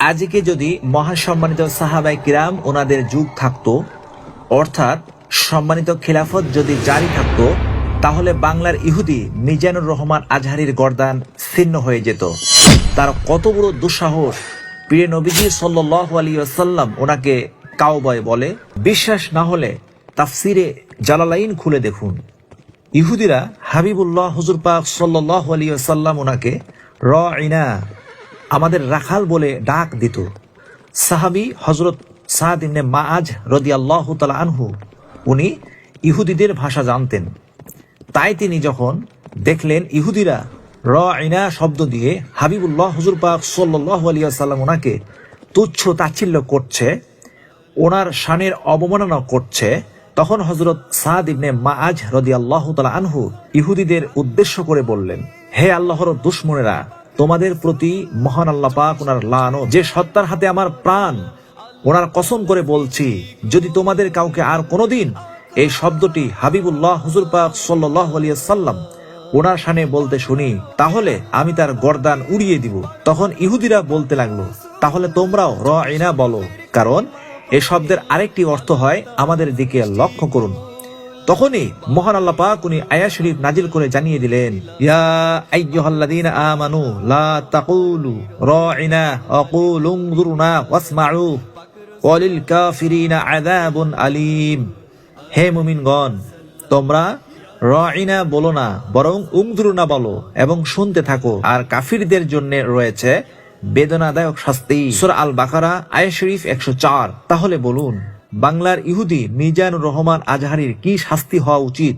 আজকে যদি মহাসম্মানিত সাহাবায়ে কিরাম ওনাদের যুগ থাকতো, অর্থাৎ সম্মানিত খিলাফত যদি জারি থাকতো, তাহলে বাংলার ইহুদি মিজানুর রহমান আজহারীর গর্দান ছিন্ন হয়ে যেত। তার কত বড় দুঃসাহস! প্রিয় নবীজি সাল্লাল্লাহু আলাইহি ওয়াসাল্লাম ওনাকে কাওবয় বলে। বিশ্বাস না হলে তাফসিরে জালালাইন খুলে দেখুন। ইহুদিরা হাবিবুল্লাহ হুজুর পাক সাল্লাল্লাহু আলাইহি ওয়াসাল্লাম ওনাকে রাইনা, আমাদের রাখাল বলে ডাক দিত। সাহাবী হযরত সাদ ইবনে মাআজ রাদিয়াল্লাহু তাআলা আনহু, উনি ইহুদিদের ভাষা জানতেন। তাই তিনি যখন দেখলেন ইহুদিরা রাইনা শব্দ দিয়ে হাবিবুল্লাহ হুজুর পাক সাল্লাল্লাহু আলাইহি ওয়াসাল্লাম ওনাকে তুচ্ছ তাচ্ছিল্য করছে, ওনার শানের অবমাননা করছে, তখন হযরত সাদ ইবনে মাআজ রাদিয়াল্লাহু তাআলা আনহু ইহুদিদের উদ্দেশ্য করে বললেন, হে আল্লাহর দুশমনেরা, তোমাদের প্রতি মহান আল্লাহ পাক ওনার লানত, যে সত্তার হাতে আমার প্রাণ, ওনার কসম করে বলছি, যদি তোমাদের কাউকে আর কোনোদিন এই শব্দটি হাবিবুল্লাহ হুজুর পাক সাল্লাল্লাহু আলাইহি ওয়াসাল্লাম ওনার শানে বলতে শুনি, তাহলে আমি তার গর্দান উড়িয়ে দিব। তখন ইহুদিরা বলতে লাগলো, তাহলে তোমরাও রাইনা বলো, কারণ এই শব্দের আরেকটি অর্থ হয় আমাদের দিকে লক্ষ্য করুন। তখনই মহান আল্লাহ পাক উনি আয়াত শরীফ নাজিল করে জানিয়ে দিলেন, ইয়া আইয়ুহাল্লাযীনা আমানু লা তাকুলু রাইনা ওয়া কুলু উনজুরনা ওয়াসমাউ ওয়ালিল কাফিরিনা আযাবুন আলীম। হে মুমিনগণ, তোমরা রাইনা বলো না, বরং উনজুরনা বলো এবং শুনতে থাকো, আর কাফিরদের জন্য রয়েছে বেদনাদায়ক শাস্তি। সূরা আল বাকারা আয়াত শরীফ 104। তাহলে বলুন, বাংলার ইহুদি মিজানুর রহমান আজহারীর কি শাস্তি হওয়া উচিত?